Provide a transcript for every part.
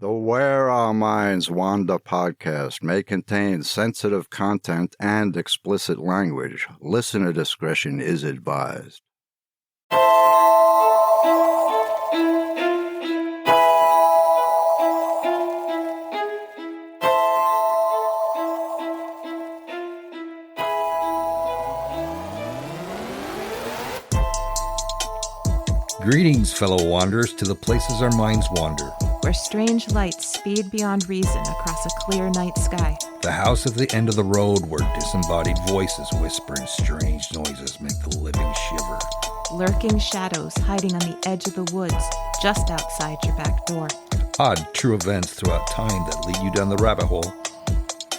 The Where Our Minds Wander podcast may contain sensitive content and explicit language. Listener discretion is advised. Greetings, fellow wanderers, to the places our minds wander. Where strange lights speed beyond reason across a clear night sky. The house at the end of the road where disembodied voices whisper and strange noises make the living shiver. Lurking shadows hiding on the edge of the woods just outside your back door. Odd, true events throughout time that lead you down the rabbit hole.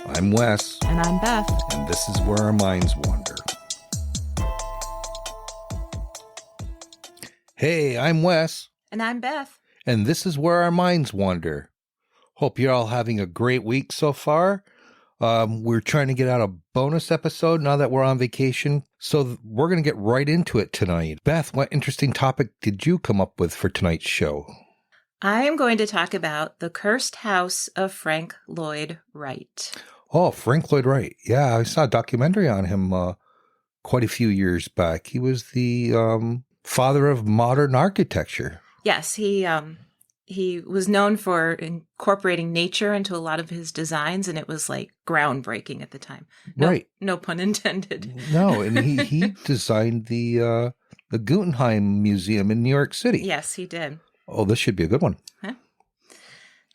I'm Wes. And I'm Beth. And this is Where Our Minds Wander. Hey, I'm Wes. And I'm Beth. And this is Where Our Minds Wander. Hope you're all having a great week so far. We're trying to get out a bonus episode now that we're on vacation. So we're going to get right into it tonight. Beth, what interesting topic did you come up with for tonight's show? I am going to talk about the cursed house of Frank Lloyd Wright. Oh, Frank Lloyd Wright. Yeah, I saw a documentary on him quite a few years back. He was the father of modern architecture. Yes, he was known for incorporating nature into a lot of his designs, and it was like groundbreaking at the time. Right. No pun intended. No, and he designed the Guggenheim Museum in New York City. Yes, he did. Oh, this should be a good one. Huh?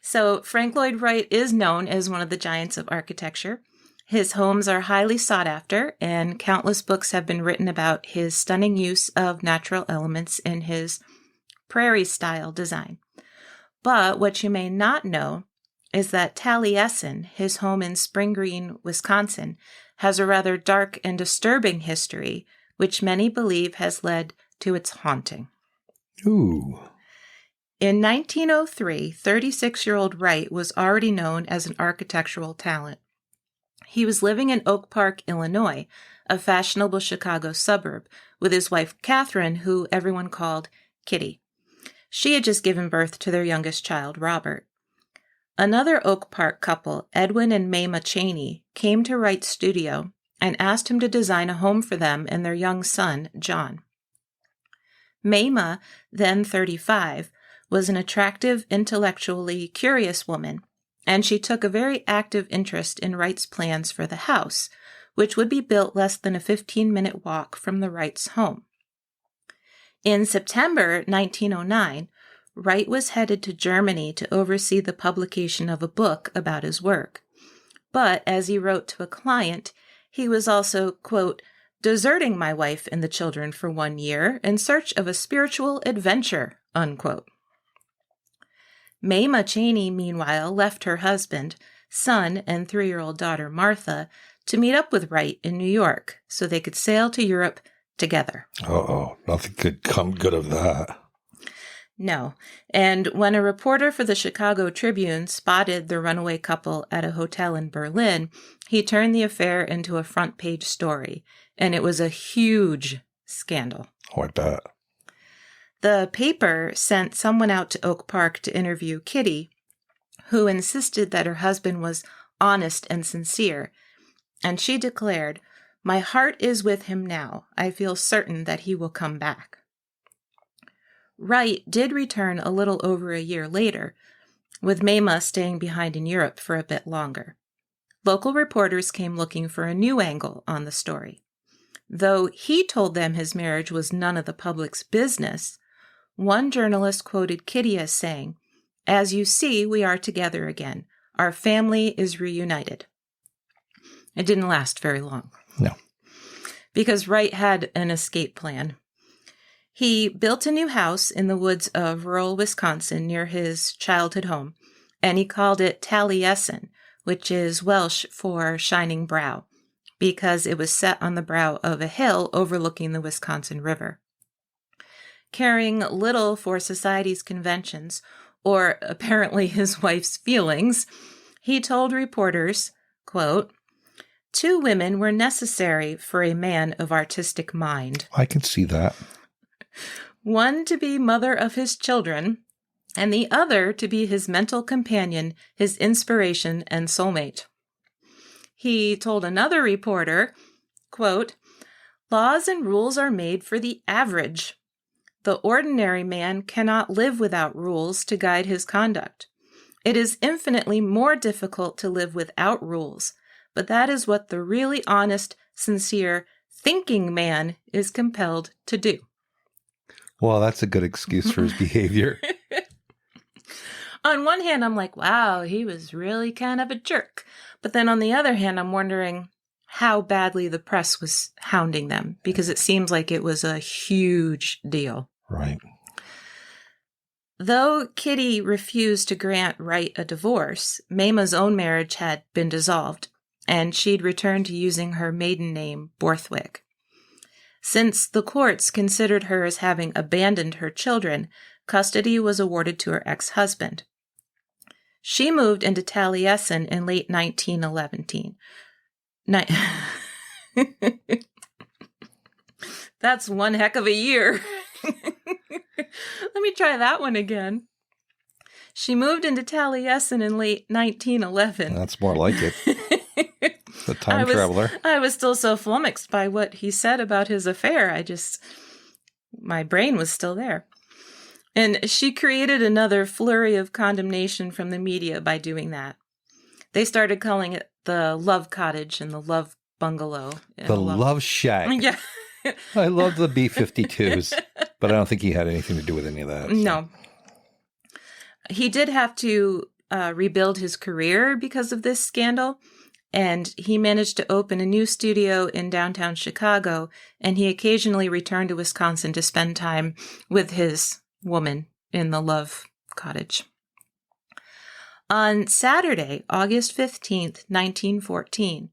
So Frank Lloyd Wright is known as one of the giants of architecture. His homes are highly sought after, and countless books have been written about his stunning use of natural elements in his prairie-style design. But what you may not know is that Taliesin, his home in Spring Green, Wisconsin, has a rather dark and disturbing history, which many believe has led to its haunting. Ooh. In 1903, 36-year-old Wright was already known as an architectural talent. He was living in Oak Park, Illinois, a fashionable Chicago suburb, with his wife Catherine, who everyone called Kitty. She had just given birth to their youngest child, Robert. Another Oak Park couple, Edwin and Mama Cheney, came to Wright's studio and asked him to design a home for them and their young son, John. Mama, then 35, was an attractive, intellectually curious woman, and she took a very active interest in Wright's plans for the house, which would be built less than a 15-minute walk from the Wrights' home. In September 1909, Wright was headed to Germany to oversee the publication of a book about his work. But, as he wrote to a client, he was also, quote, deserting my wife and the children for 1 year in search of a spiritual adventure, unquote. Mama Cheney, meanwhile, left her husband, son, and 3-year-old daughter, Martha, to meet up with Wright in New York so they could sail to Europe together. Uh-oh, nothing could come good of that. No. And when a reporter for the Chicago Tribune spotted the runaway couple at a hotel in Berlin, he turned the affair into a front-page story, and it was a huge scandal. Oh, I bet. The paper sent someone out to Oak Park to interview Kitty, who insisted that her husband was honest and sincere, and she declared, "My heart is with him now. I feel certain that he will come back." Wright did return a little over a year later, with Mama staying behind in Europe for a bit longer. Local reporters came looking for a new angle on the story. Though he told them his marriage was none of the public's business, one journalist quoted Kitty as saying, "As you see, we are together again. Our family is reunited." It didn't last very long. No. Because Wright had an escape plan. He built a new house in the woods of rural Wisconsin near his childhood home, and he called it Taliesin, which is Welsh for shining brow, because it was set on the brow of a hill overlooking the Wisconsin River. Caring little for society's conventions, or apparently his wife's feelings, he told reporters, quote, "2 women were necessary for a man of artistic mind. I can see that. One to be mother of his children, and the other to be his mental companion, his inspiration, and soulmate. He told another reporter, quote, "Laws and rules are made for the average. The ordinary man cannot live without rules to guide his conduct. It is infinitely more difficult to live without rules, but that is what the really honest, sincere, thinking man is compelled to do." Well, that's a good excuse for his behavior. On one hand, I'm like, wow, he was really kind of a jerk. But then on the other hand, I'm wondering how badly the press was hounding them, because it seems like it was a huge deal. Right. Though Kitty refused to grant Wright a divorce, Maima's own marriage had been dissolved, and she'd returned to using her maiden name, Borthwick. Since the courts considered her as having abandoned her children, custody was awarded to her ex-husband. She moved into Taliesin in late 1911. That's one heck of a year. Let me try that one again. She moved into Taliesin in late 1911. That's more like it. The time traveler. I was still so flummoxed by what he said about his affair. My brain was still there. And she created another flurry of condemnation from the media by doing that. They started calling it the Love Cottage and the Love Bungalow. The Love Shack. Yeah. I love the B-52s, but I don't think he had anything to do with any of that. So. No. He did have to rebuild his career because of this scandal, and he managed to open a new studio in downtown Chicago, and he occasionally returned to Wisconsin to spend time with his woman in the Love Cottage. On Saturday, August 15th, 1914,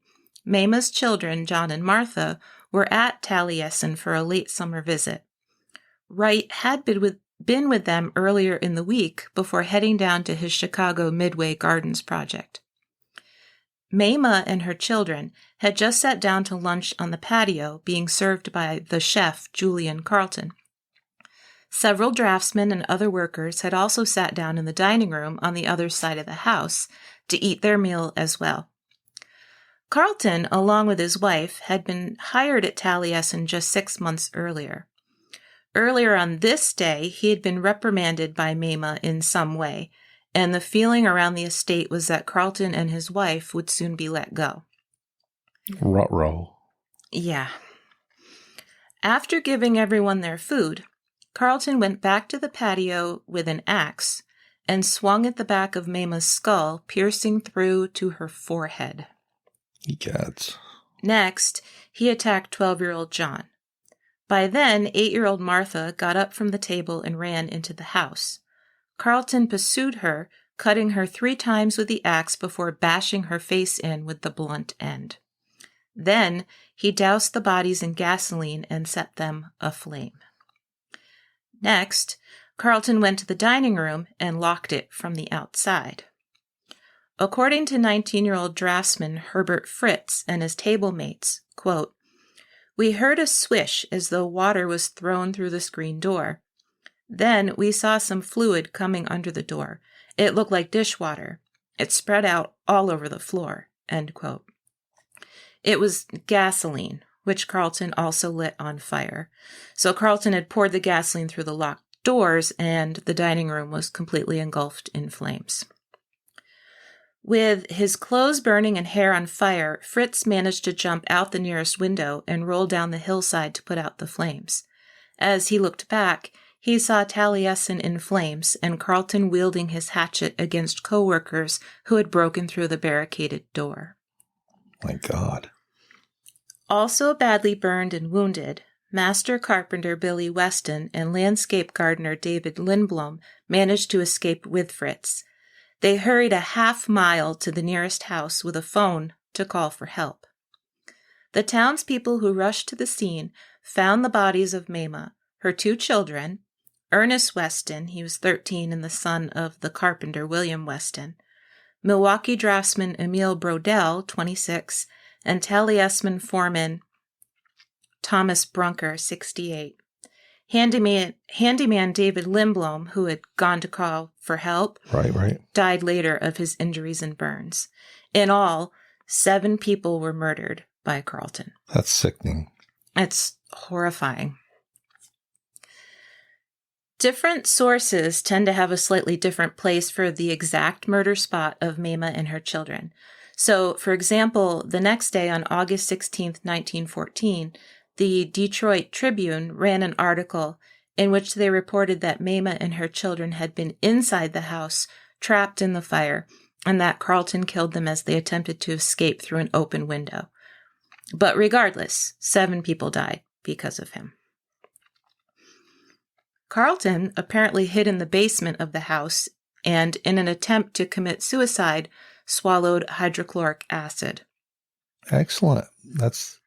Maima's children, John and Martha, were at Taliesin for a late summer visit. Wright had been with them earlier in the week before heading down to his Chicago Midway Gardens project. Maima and her children had just sat down to lunch on the patio, being served by the chef, Julian Carlton. Several draftsmen and other workers had also sat down in the dining room on the other side of the house to eat their meal as well. Carlton, along with his wife, had been hired at Taliesin just 6 months earlier. Earlier on this day, he had been reprimanded by Maima in some way, and the feeling around the estate was that Carlton and his wife would soon be let go. Ruh-roh. Yeah. After giving everyone their food, Carlton went back to the patio with an axe and swung at the back of Maima's skull, piercing through to her forehead. Egads. Next, he attacked 12-year-old John. By then, 8-year-old Martha got up from the table and ran into the house. Carlton pursued her, cutting her 3 times with the axe before bashing her face in with the blunt end. Then, he doused the bodies in gasoline and set them aflame. Next, Carlton went to the dining room and locked it from the outside. According to 19-year-old draftsman Herbert Fritz and his table mates, quote, "We heard a swish as though water was thrown through the screen door. Then we saw some fluid coming under the door. It looked like dishwater. It spread out all over the floor." End quote. It was gasoline, which Carlton also lit on fire. So Carlton had poured the gasoline through the locked doors, and the dining room was completely engulfed in flames. With his clothes burning and hair on fire, Fritz managed to jump out the nearest window and roll down the hillside to put out the flames. As he looked back, he saw Taliesin in flames and Carlton wielding his hatchet against co-workers who had broken through the barricaded door. My God. Also badly burned and wounded, master carpenter Billy Weston and landscape gardener David Lindblom managed to escape with Fritz. They hurried a half-mile to the nearest house with a phone to call for help. The townspeople who rushed to the scene found the bodies of Maima, her 2 children, Ernest Weston, he was 13 and the son of the carpenter William Weston, Milwaukee draftsman Emile Brodell, 26, and Taliesin foreman Thomas Brunker, 68. Handyman David Lindblom, who had gone to call for help, Right. died later of his injuries and burns. In all, 7 people were murdered by Carlton. That's sickening. It's horrifying. Different sources tend to have a slightly different place for the exact murder spot of Mamah and her children. So, for example, the next day on August 16th, 1914, the Detroit Tribune ran an article in which they reported that Mamah and her children had been inside the house, trapped in the fire, and that Carlton killed them as they attempted to escape through an open window. But regardless, 7 people died because of him. Carlton apparently hid in the basement of the house and, in an attempt to commit suicide, swallowed hydrochloric acid. Excellent. That's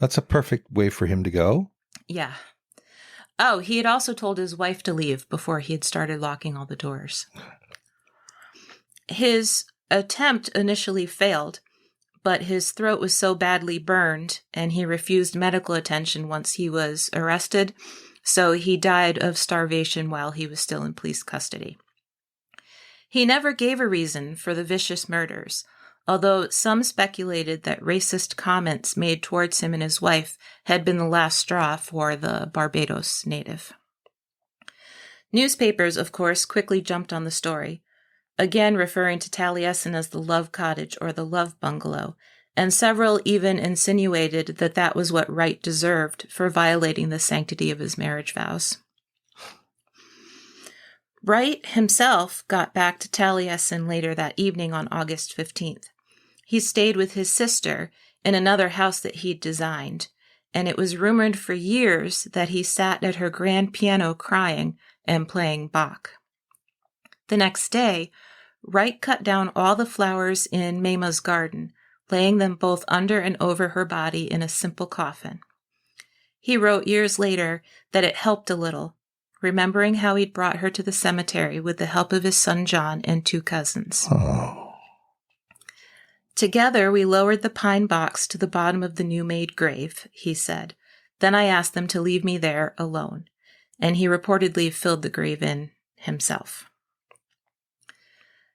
a perfect way for him to go. Yeah. Oh, he had also told his wife to leave before he had started locking all the doors. His attempt initially failed, but his throat was so badly burned and he refused medical attention once he was arrested, so he died of starvation while he was still in police custody. He never gave a reason for the vicious murders, although some speculated that racist comments made towards him and his wife had been the last straw for the Barbados native. Newspapers, of course, quickly jumped on the story, again referring to Taliesin as the Love Cottage or the Love Bungalow, and several even insinuated that that was what Wright deserved for violating the sanctity of his marriage vows. Wright himself got back to Taliesin later that evening on August 15th. He stayed with his sister in another house that he'd designed, and it was rumored for years that he sat at her grand piano crying and playing Bach. The next day, Wright cut down all the flowers in Mamah's garden, laying them both under and over her body in a simple coffin. He wrote years later that it helped a little, remembering how he'd brought her to the cemetery with the help of his son John and 2 cousins. Oh. Together, we lowered the pine box to the bottom of the new-made grave, he said. Then I asked them to leave me there alone, and he reportedly filled the grave in himself.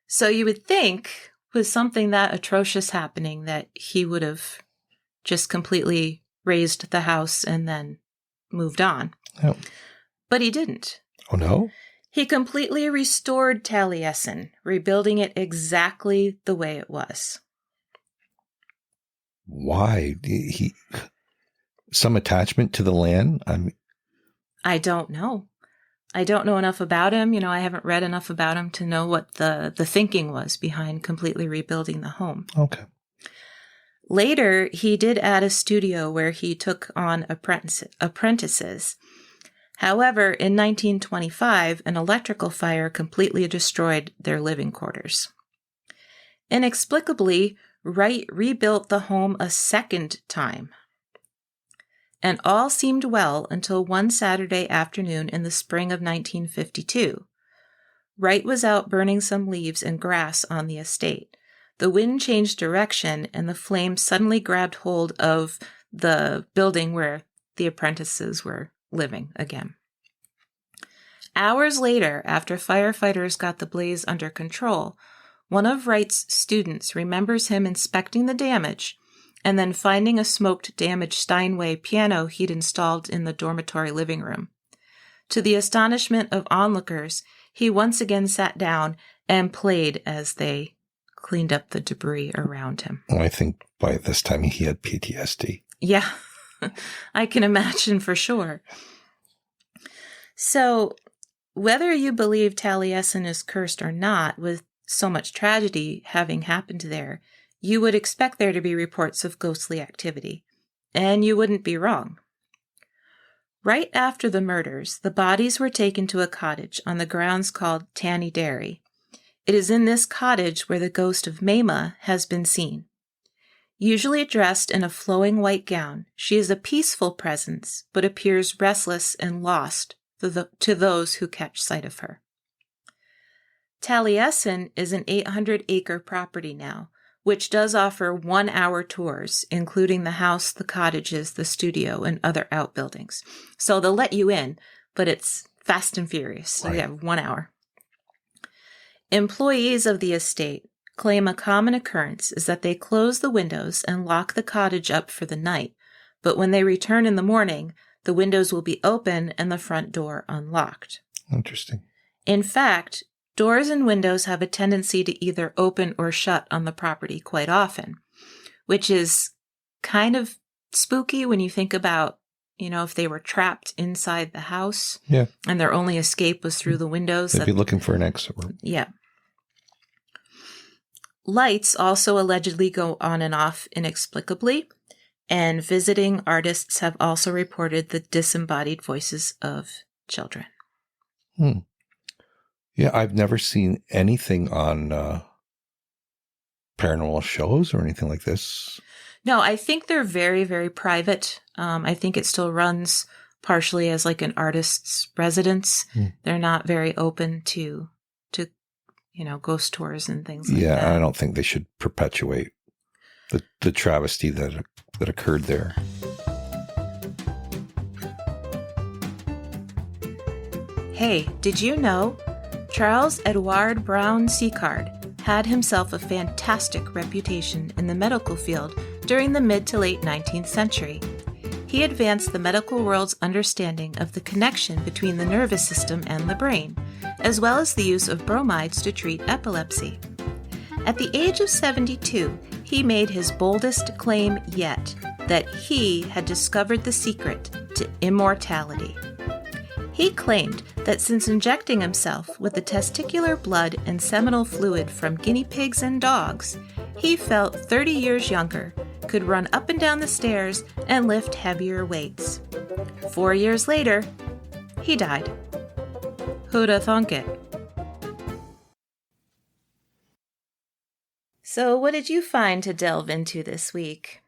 So you would think, with something that atrocious happening, that he would have just completely razed the house and then moved on. Oh. But he didn't. Oh, no? He completely restored Taliesin, rebuilding it exactly the way it was. Why? Some attachment to the land? I don't know. I don't know enough about him. I haven't read enough about him to know what the thinking was behind completely rebuilding the home. Okay. Later, he did add a studio where he took on apprentices. However, in 1925, an electrical fire completely destroyed their living quarters. Inexplicably, Wright rebuilt the home a second time. And all seemed well until one Saturday afternoon in the spring of 1952. Wright was out burning some leaves and grass on the estate. The wind changed direction, and the flames suddenly grabbed hold of the building where the apprentices were living again. Hours later, after firefighters got the blaze under control, one of Wright's students remembers him inspecting the damage and then finding a smoked, damaged Steinway piano he'd installed in the dormitory living room. To the astonishment of onlookers, he once again sat down and played as they cleaned up the debris around him. I think by this time he had PTSD. Yeah, I can imagine for sure. So, whether you believe Taliesin is cursed or not, with so much tragedy having happened there, you would expect there to be reports of ghostly activity. And you wouldn't be wrong. Right after the murders, the bodies were taken to a cottage on the grounds called Tanny Dairy. It is in this cottage where the ghost of Mamah has been seen. Usually dressed in a flowing white gown, she is a peaceful presence, but appears restless and lost to those who catch sight of her. Taliesin is an 800-acre property now, which does offer 1-hour tours, including the house, the cottages, the studio, and other outbuildings. So they'll let you in, but it's fast and furious. So you have 1 hour. Employees of the estate claim a common occurrence is that they close the windows and lock the cottage up for the night, but when they return in the morning, the windows will be open and the front door unlocked. Interesting. In fact, doors and windows have a tendency to either open or shut on the property quite often, which is kind of spooky when you think about, if they were trapped inside the house and their only escape was through the windows. They'd be looking for an exit. Yeah. Lights also allegedly go on and off inexplicably, and visiting artists have also reported the disembodied voices of children. Yeah, I've never seen anything on paranormal shows or anything like this. No, I think they're very, very private. I think it still runs partially as like an artist's residence. They're not very open to ghost tours and things like that. Yeah, I don't think they should perpetuate the travesty that occurred there. Hey, did you know Charles Edward Brown Sicard had himself a fantastic reputation in the medical field during the mid to late 19th century? He advanced the medical world's understanding of the connection between the nervous system and the brain, as well as the use of bromides to treat epilepsy. At the age of 72, he made his boldest claim yet that he had discovered the secret to immortality. He claimed that since injecting himself with the testicular blood and seminal fluid from guinea pigs and dogs, he felt 30 years younger, could run up and down the stairs, and lift heavier weights. 4 years later, he died. Who'da thunk it? So what did you find to delve into this week?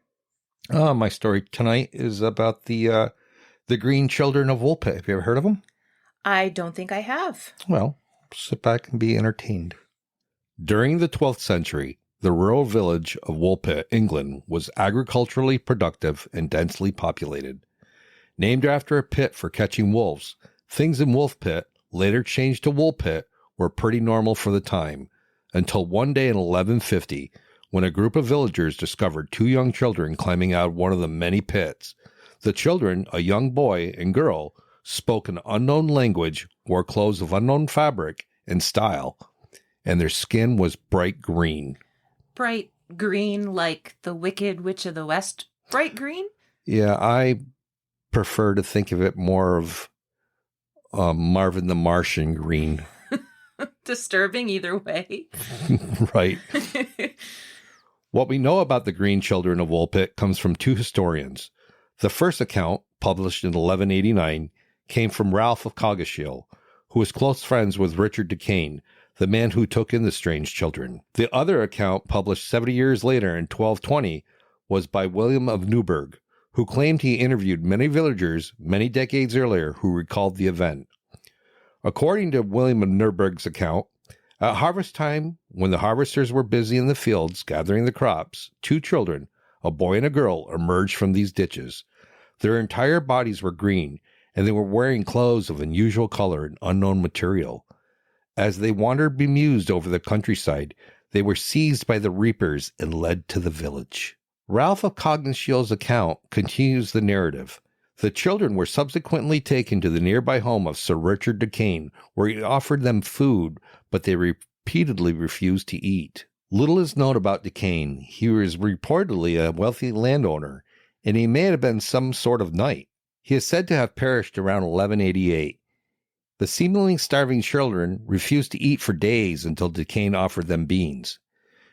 My story tonight is about the Green Children of Woolpit. Have you ever heard of them? I don't think I have. Well, sit back and be entertained. During the 12th century, the rural village of Woolpit, England, was agriculturally productive and densely populated. Named after a pit for catching wolves, things in Woolpit, later changed to Woolpit, were pretty normal for the time, until one day in 1150, when a group of villagers discovered 2 young children climbing out of one of the many pits. The children, a young boy and girl, spoke an unknown language, wore clothes of unknown fabric and style, and their skin was bright green. Bright green like the Wicked Witch of the West? Bright green? Yeah, I prefer to think of it more of Marvin the Martian green. Disturbing either way. Right. What we know about the Green Children of Woolpit comes from 2 historians. The first account, published in 1189, came from Ralph of Coggeshall, who was close friends with Richard de Caen, the man who took in the strange children. The other account, published 70 years later in 1220, was by William of Newburgh, who claimed he interviewed many villagers many decades earlier who recalled the event. According to William of Newburgh's account, at harvest time, when the harvesters were busy in the fields gathering the crops, 2 children, a boy and a girl, emerged from these ditches. Their entire bodies were green, and they were wearing clothes of unusual color and unknown material. As they wandered bemused over the countryside, they were seized by the reapers and led to the village. Ralph of Coggeshall's account continues the narrative. The children were subsequently taken to the nearby home of Sir Richard de Caen, where he offered them food, but they repeatedly refused to eat. Little is known about de Caen. He was reportedly a wealthy landowner, and he may have been some sort of knight. He is said to have perished around 1188. The seemingly starving children refused to eat for days until de Caen offered them beans.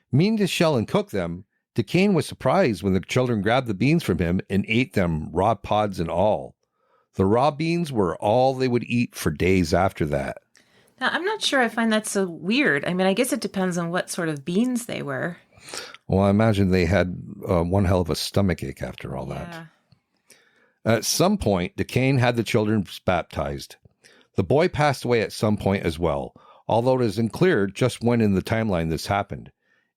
Meaning to shell and cook them, de Caen was surprised when the children grabbed the beans from him and ate them, raw pods and all. The raw beans were all they would eat for days after that. Now, I'm not sure I find that so weird. I mean, I guess it depends on what sort of beans they were. Well, I imagine they had one hell of a stomachache after all that. At some point, de Caen had the children baptized. The boy passed away at some point as well, although it is unclear just when in the timeline this happened.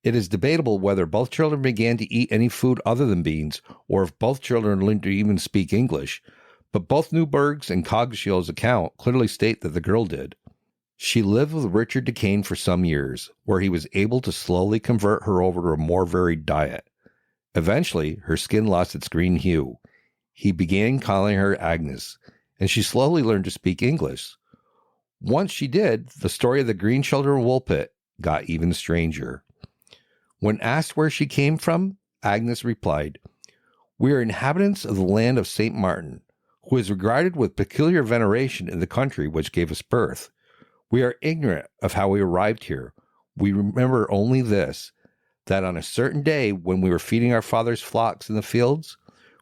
It is debatable whether both children began to eat any food other than beans, or if both children learned to even speak English, but both Newburgh's and Cogshill's account clearly state that the girl did. She lived with Richard Duquesne for some years, where he was able to slowly convert her over to a more varied diet. Eventually, her skin lost its green hue. He began calling her Agnes, and she slowly learned to speak English. Once she did, the story of the green children of Woolpit got even stranger. When asked where she came from, Agnes replied, "We are inhabitants of the land of St. Martin, who is regarded with peculiar veneration in the country which gave us birth. We are ignorant of how we arrived here. We remember only this, that on a certain day when we were feeding our father's flocks in the fields,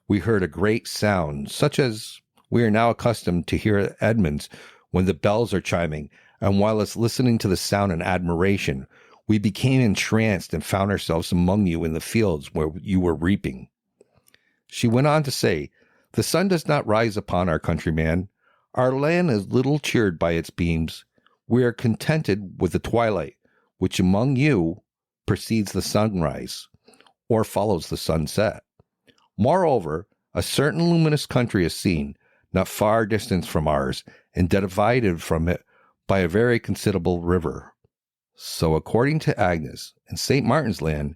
we heard a great sound, such as we are now accustomed to hear at Edmonds when the bells are chiming, and while us listening to the sound in admiration, we became entranced and found ourselves among you in the fields where you were reaping." She went on to say, "The sun does not rise upon our countryman. Our land is little cheered by its beams. We are contented with the twilight, which among you precedes the sunrise, or follows the sunset. Moreover, a certain luminous country is seen, not far distant from ours, and divided from it by a very considerable river." So according to Agnes, in St. Martin's Land,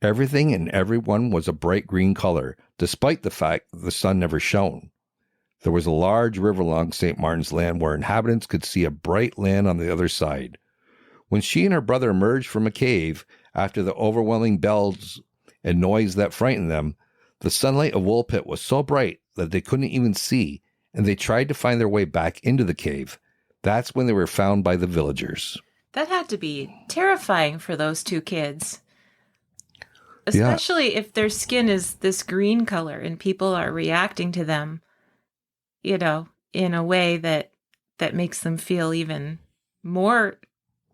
everything and everyone was a bright green color, despite the fact that the sun never shone. There was a large river along St. Martin's Land where inhabitants could see a bright land on the other side. When she and her brother emerged from a cave after the overwhelming bells and noise that frightened them, the sunlight of Woolpit was so bright that they couldn't even see, and they tried to find their way back into the cave. That's when they were found by the villagers. That had to be terrifying for those two kids. Especially if their skin is this green color and people are reacting to them, in a way that makes them feel even more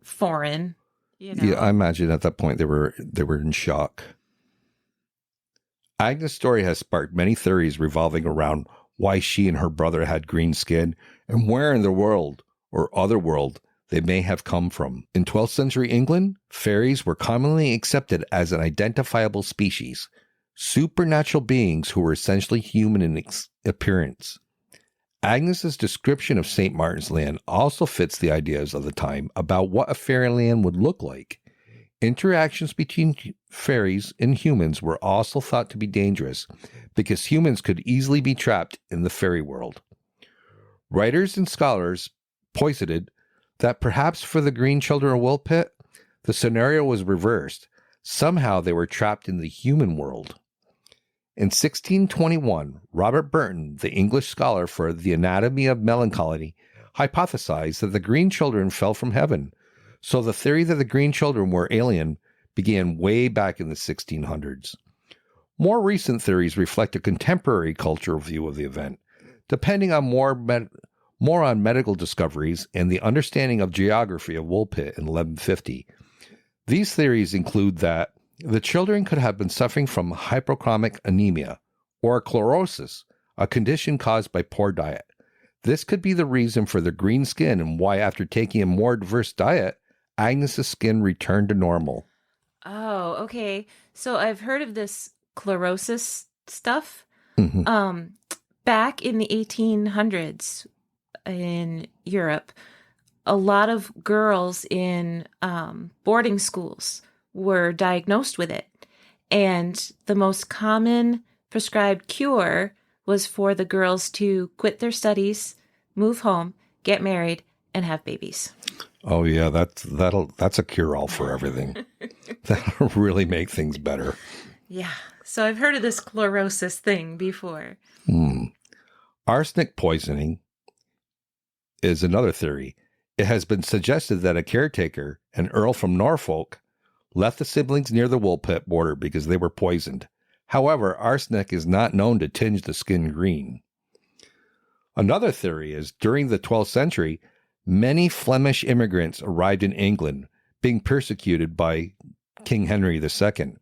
foreign. Yeah, I imagine at that point they were in shock. Agnes' story has sparked many theories revolving around why she and her brother had green skin and where in the world or other world they may have come from. In 12th century England, fairies were commonly accepted as an identifiable species, supernatural beings who were essentially human in appearance. Agnes's description of St. Martin's Land also fits the ideas of the time about what a fairyland would look like. Interactions between fairies and humans were also thought to be dangerous because humans could easily be trapped in the fairy world. Writers and scholars posited that perhaps for the green children of Woolpit, the scenario was reversed. Somehow they were trapped in the human world. In 1621, Robert Burton, the English scholar for The Anatomy of Melancholy, hypothesized that the green children fell from heaven. So the theory that the green children were alien began way back in the 1600s. More recent theories reflect a contemporary cultural view of the event, depending on more on medical discoveries and the understanding of geography of Woolpit in 1150. These theories include that the children could have been suffering from hypochromic anemia or chlorosis, a condition caused by poor diet. This could be the reason for their green skin and why, after taking a more diverse diet, Agnes's skin returned to normal. Oh, okay. So I've heard of this chlorosis stuff. Mm-hmm. Back in the 1800s in Europe, a lot of girls in boarding schools were diagnosed with it. And the most common prescribed cure was for the girls to quit their studies, move home, get married, and have babies. Oh yeah, that's a cure-all for everything. That'll really make things better. Yeah. So I've heard of this chlorosis thing before. Arsenic poisoning is another theory. It has been suggested that a caretaker, an earl from Norfolk, left the siblings near the Woolpit border because they were poisoned. However, arsenic is not known to tinge the skin green. Another theory is during the 12th century, many Flemish immigrants arrived in England, being persecuted by King Henry II.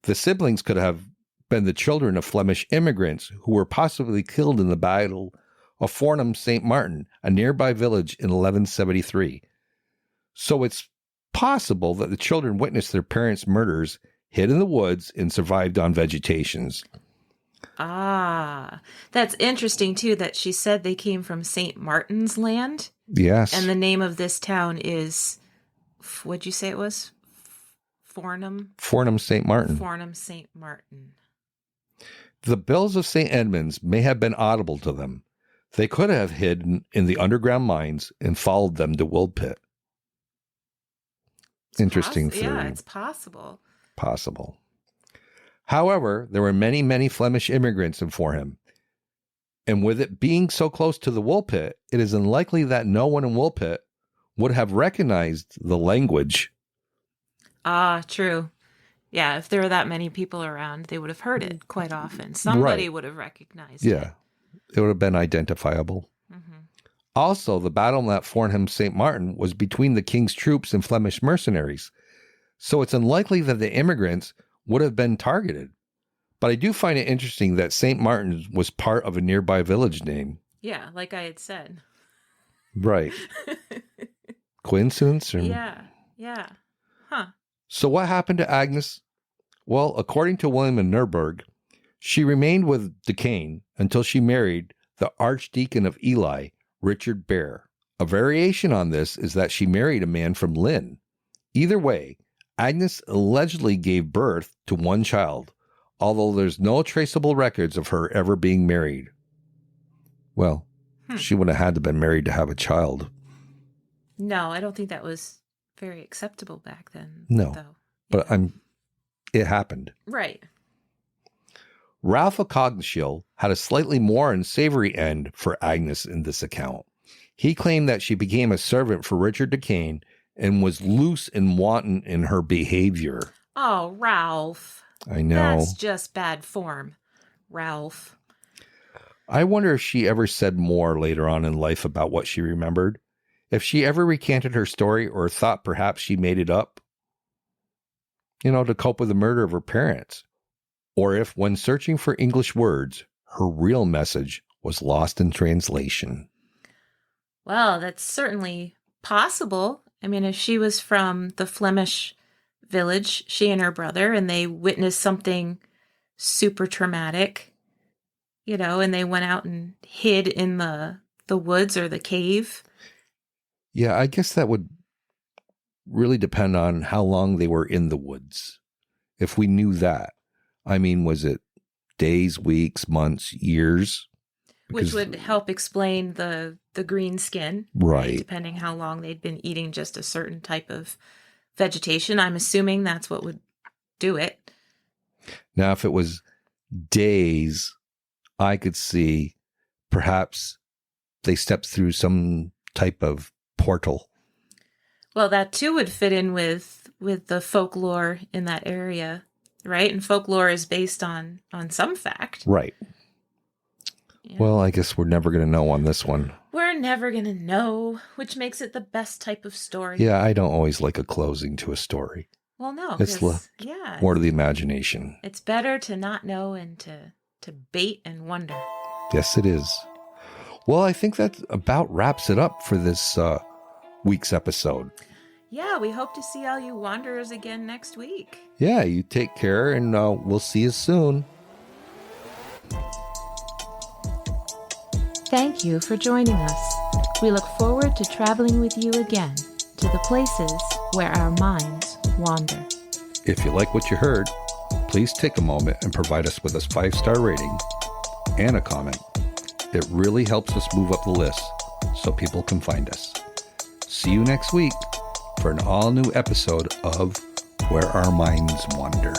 The siblings could have been the children of Flemish immigrants who were possibly killed in the Battle of Fornham St. Martin, a nearby village in 1173. So it's possible that the children witnessed their parents' murders, hid in the woods, and survived on vegetations. Ah, that's interesting, too, that she said they came from St. Martin's Land. Yes. And the name of this town is, what'd you say it was? Fornham? Fornham St. Martin. Fornham St. Martin. The bells of St. Edmunds may have been audible to them. They could have hidden in the underground mines and followed them to Woolpit. Interesting theory. Yeah, it's possible. Possible. However, there were many, many Flemish immigrants in Fornham. And with it being so close to the Woolpit, it is unlikely that no one in Woolpit would have recognized the language. Ah, true. Yeah, if there were that many people around, they would have heard it quite often. Somebody would have recognized it. Yeah, it would have been identifiable. Mm-hmm. Also, the battle at Fornham St. Martin was between the king's troops and Flemish mercenaries. So it's unlikely that the immigrants would have been targeted. But I do find it interesting that St. Martin's was part of a nearby village name. Yeah, like I had said. Right. Coincidence? Or... Yeah. Huh. So what happened to Agnes? Well, according to William of Nuremberg, she remained with Duquesne until she married the Archdeacon of Ely, Richard Bear. A variation on this is that she married a man from Lynn. Either way, Agnes allegedly gave birth to one child, although there's no traceable records of her ever being married. Well, she would have had to have been married to have a child. No, I don't think that was very acceptable back then. No, though. But it happened. Right. Ralph of Coggeshall had a slightly more unsavory end for Agnes in this account. He claimed that she became a servant for Richard Duquesne and was loose and wanton in her behavior. Oh, Ralph. I know. That's just bad form, Ralph. I wonder if she ever said more later on in life about what she remembered. If she ever recanted her story or thought perhaps she made it up, to cope with the murder of her parents. Or if, when searching for English words, her real message was lost in translation. Well, that's certainly possible. I mean, if she was from the Flemish village, she and her brother, and they witnessed something super traumatic, and they went out and hid in the woods or the cave. Yeah, I guess that would really depend on how long they were in the woods. If we knew that. I mean, was it days, weeks, months, years? Which would help explain the green skin. Right. Depending how long they'd been eating just a certain type of vegetation. I'm assuming that's what would do it. Now, if it was days, I could see perhaps they stepped through some type of portal. Well, that too would fit in with the folklore in that area, right? And folklore is based on some fact. Right. Yeah. Well, I guess we're never going to know on this one. We're never going to know, which makes it the best type of story. Yeah, I don't always like a closing to a story. Well, no. It's more to the imagination. It's better to not know and to bait and wonder. Yes, it is. Well, I think that about wraps it up for this week's episode. Yeah, we hope to see all you wanderers again next week. Yeah, you take care, and we'll see you soon. Thank you for joining us. We look forward to traveling with you again to the places where our minds wander. If you like what you heard, please take a moment and provide us with a 5-star rating and a comment. It really helps us move up the list so people can find us. See you next week for an all-new episode of Where Our Minds Wander.